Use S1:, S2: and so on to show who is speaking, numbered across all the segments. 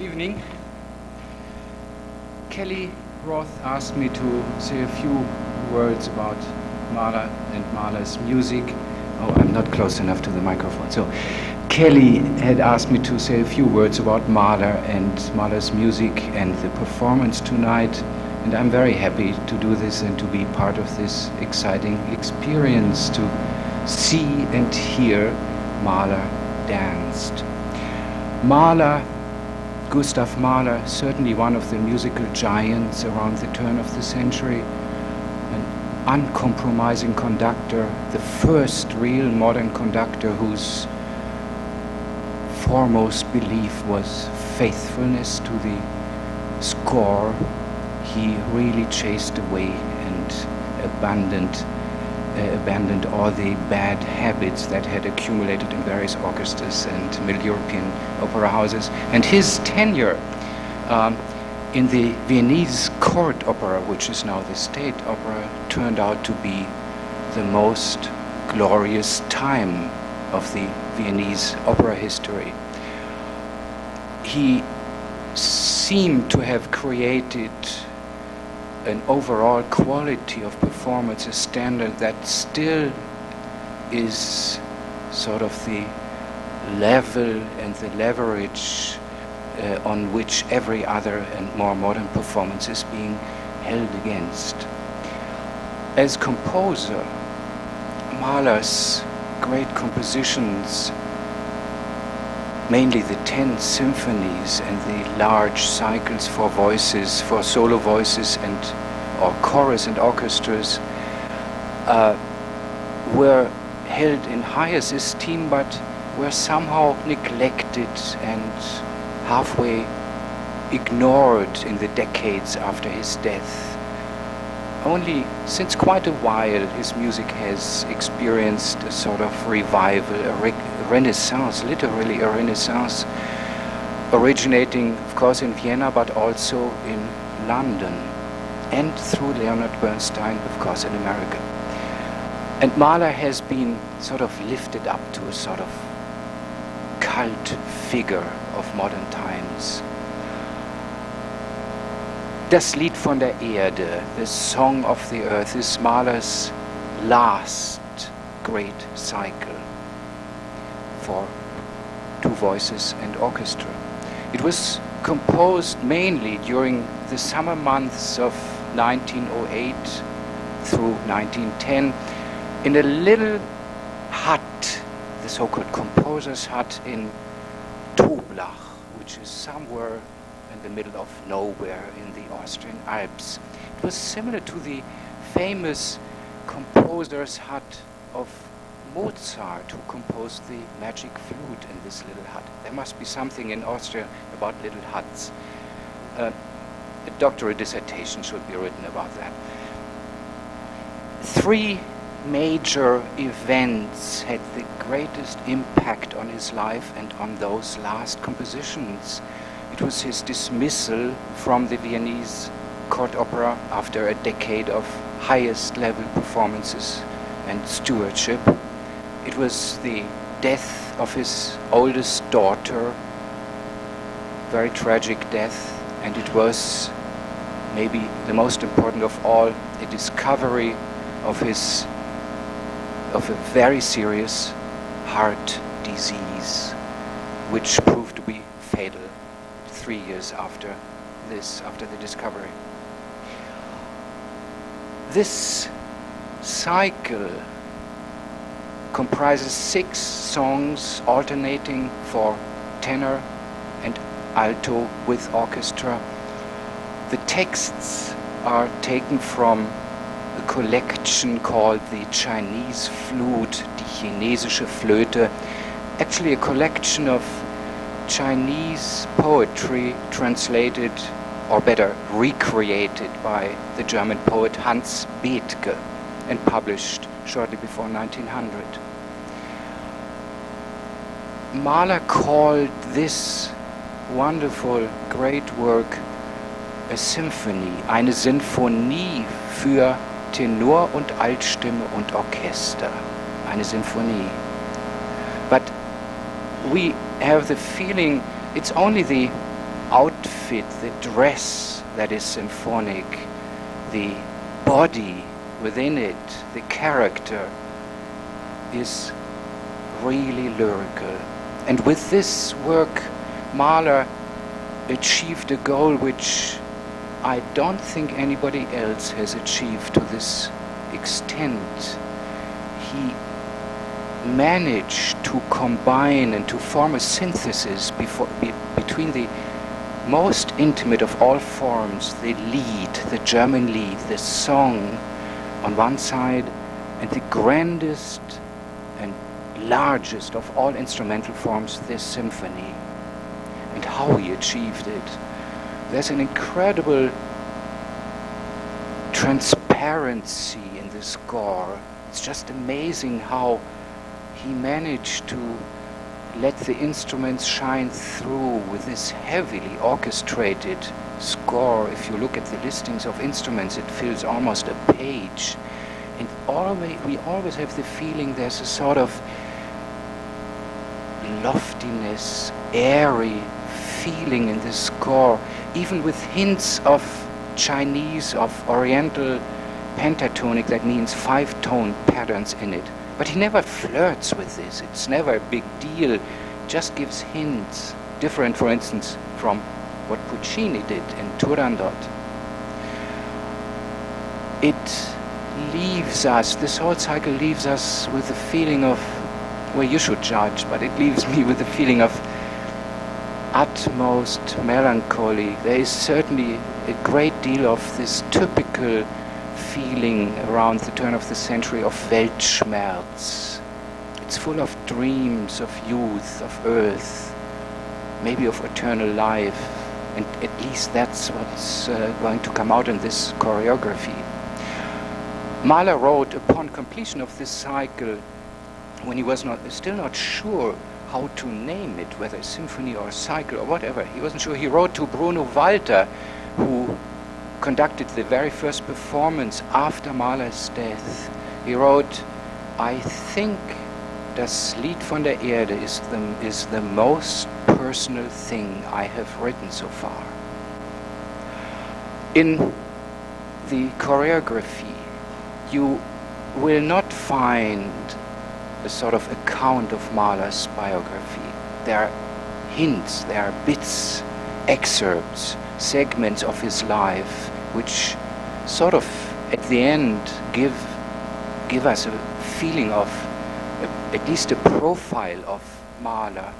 S1: evening. Kelly Roth asked me to say a few words about Mahler and Mahler's music. Oh, I'm not close enough to the microphone. So, Kelly had asked me to say a few words about Mahler and Mahler's music and the performance tonight. And I'm very happy to do this and to be part of this exciting experience, to see and hear Mahler danced. Mahler, Gustav Mahler, certainly one of the musical giants around the turn of the century, an uncompromising conductor, the first real modern conductor whose foremost belief was faithfulness to the score. He really chased away and abandoned all the bad habits that had accumulated in various orchestras and Middle European opera houses. And his tenure in the Viennese court opera, which is now the state opera, turned out to be the most glorious time of the Viennese opera history. He seemed to have created an overall quality of performance, a standard that still is sort of the level and the leverage on which every other and more modern performance is being held against. As composer, Mahler's great compositions, mainly the 10 symphonies and the large cycles for voices, for solo voices or chorus and orchestras, were held in highest esteem, but were somehow neglected and halfway ignored in the decades after his death. Only since quite a while his music has experienced a sort of revival, a renaissance, literally a renaissance, originating of course in Vienna but also in London and through Leonard Bernstein, of course, in America. And Mahler has been sort of lifted up to a sort of cult figure of modern times. Das Lied von der Erde, the Song of the Earth, is Mahler's last great cycle for two voices and orchestra. It was composed mainly during the summer months of 1908 through 1910 in a little hut, the so-called composer's hut in Toblach, which is somewhere in the middle of nowhere in the Austrian Alps. It was similar to the famous composer's hut of Mozart, who composed the Magic Flute in this little hut. There must be something in Austria about little huts. A doctorate dissertation should be written about that. Three major events had the greatest impact on his life and on those last compositions. It was his dismissal from the Viennese court opera after a decade of highest level performances and stewardship. It was the death of his oldest daughter, very tragic death, and it was maybe the most important of all, a discovery of a very serious heart disease, which proved to be fatal 3 years after the discovery. This cycle comprises 6 songs alternating for tenor and alto with orchestra. The texts are taken from a collection called the Chinese Flute, die chinesische Flöte, actually a collection of Chinese poetry translated, or better, recreated by the German poet Hans Bethge and published shortly before 1900. Mahler called this wonderful, great work a symphony, eine Sinfonie für Tenor und Altstimme und Orchester, eine Sinfonie. But we have the feeling it's only the outfit, the dress that is symphonic, the body within it, the character is really lyrical. And with this work, Mahler achieved a goal which I don't think anybody else has achieved to this extent. He managed to combine and to form a synthesis between the most intimate of all forms, the lied, the German lied, the song on one side, and the grandest and largest of all instrumental forms, the symphony. And how he achieved it. There's an incredible transparency in the score. It's just amazing how he managed to let the instruments shine through with this heavily orchestrated score. If you look at the listings of instruments, it fills almost a page. And we always have the feeling there's a sort of loftiness, airy feeling in the score, even with hints of Chinese, of Oriental pentatonic, that means 5-tone patterns in it. But he never flirts with this. It's never a big deal. Just gives hints, different, for instance, from what Puccini did in Turandot. It leaves us, this whole cycle leaves us with the feeling of, well, you should judge, but it leaves me with the feeling of utmost melancholy. There is certainly a great deal of this typical feeling around the turn of the century of Weltschmerz. It's full of dreams of youth, of earth, maybe of eternal life, and at least that's what's going to come out in this choreography. Mahler wrote upon completion of this cycle, when he was still not sure how to name it, whether a symphony or a cycle or whatever. He wasn't sure. He wrote to Bruno Walter, who conducted the very first performance after Mahler's death. He wrote, "I think das Lied von der Erde is the most personal thing I have written so far." In the choreography, you will not find a sort of account of Mahler's biography. There are hints, there are bits, excerpts, segments of his life, which sort of at the end give us a feeling of at least a profile of Mahler.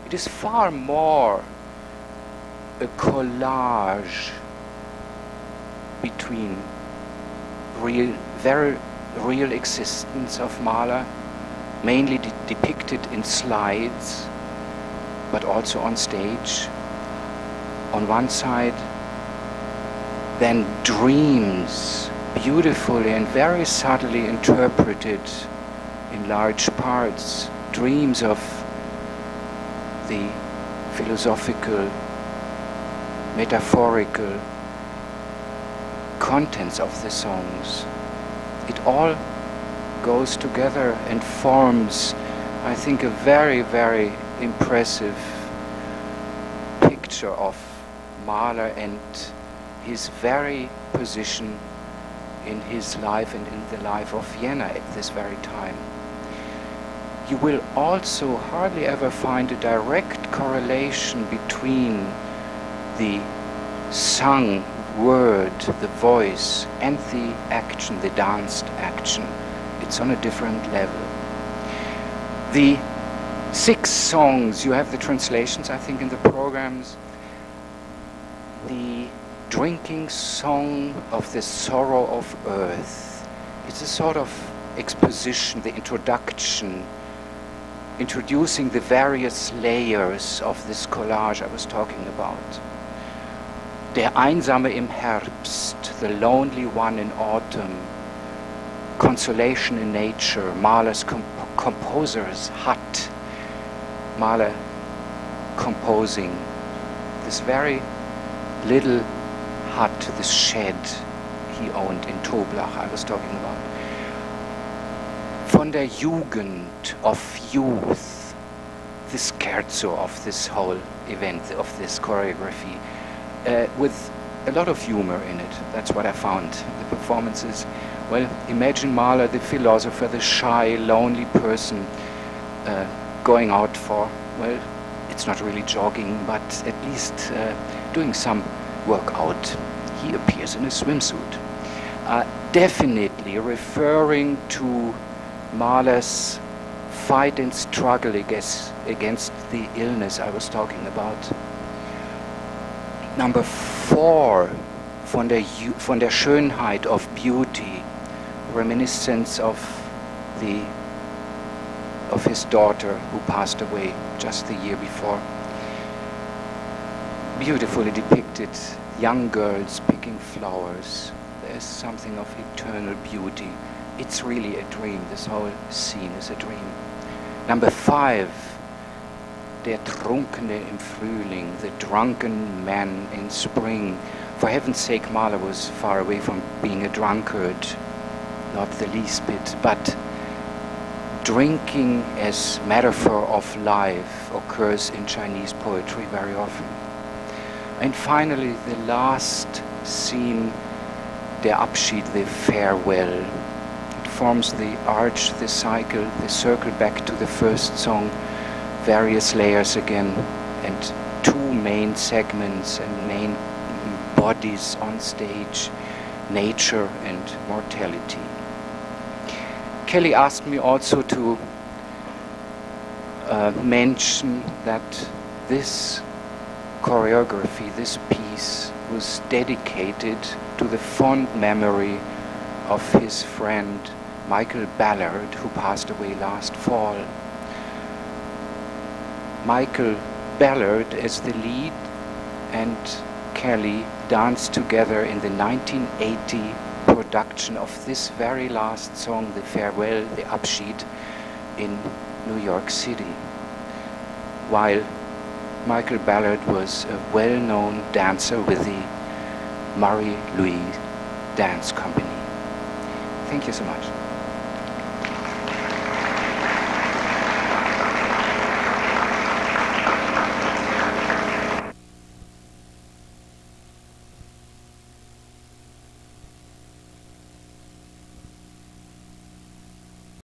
S1: It is far more a collage between very real existence of Mahler, mainly depicted in slides, but also on stage, on one side, then dreams, beautifully and very subtly interpreted in large parts, dreams of the philosophical, metaphorical contents of the songs. It all goes together and forms, I think, a very, very impressive picture of Mahler and his very position in his life and in the life of Vienna at this very time. You will also hardly ever find a direct correlation between the sung word, the voice, and the action, the danced action. It's on a different level. The 6 songs, you have the translations, I think, in the programs. The drinking song of the sorrow of earth. It's a sort of exposition, the introduction, introducing the various layers of this collage I was talking about. Der Einsame im Herbst, the lonely one in autumn, consolation in nature, Mahler's composer's hut, Mahler composing this very little hut, this shed he owned in Toblach I was talking about. Von der Jugend, of youth, the scherzo of this whole event, of this choreography, with a lot of humor in it. That's what I found. The performances, well, imagine Mahler, the philosopher, the shy, lonely person, going out for, well, it's not really jogging, but at least doing some workout. He appears in a swimsuit. Definitely referring to Mahler's fight and struggle against the illness I was talking about. Number 4, von der Schönheit of beauty, reminiscence of his daughter who passed away just the year before. Beautifully depicted young girls picking flowers. There's something of eternal beauty. It's really a dream. This whole scene is a dream. Number 5, der Trunkene im Frühling, the drunken man in spring. For heaven's sake, Mahler was far away from being a drunkard, not the least bit, but drinking as metaphor of life occurs in Chinese poetry very often. And finally, the last scene, der Abschied, the farewell. It forms the arch, the cycle, the circle back to the first song, various layers again, and 2 main segments and main bodies on stage, nature and mortality. Kelly asked me also to mention that this choreography, this piece, was dedicated to the fond memory of his friend Michael Ballard, who passed away last fall. Michael Ballard as the lead and Kelly danced together in the 1980 production of this very last song, the farewell, the Abschied, in New York City, while Michael Ballard was a well-known dancer with the Marie Louise Dance Company. Thank you so much.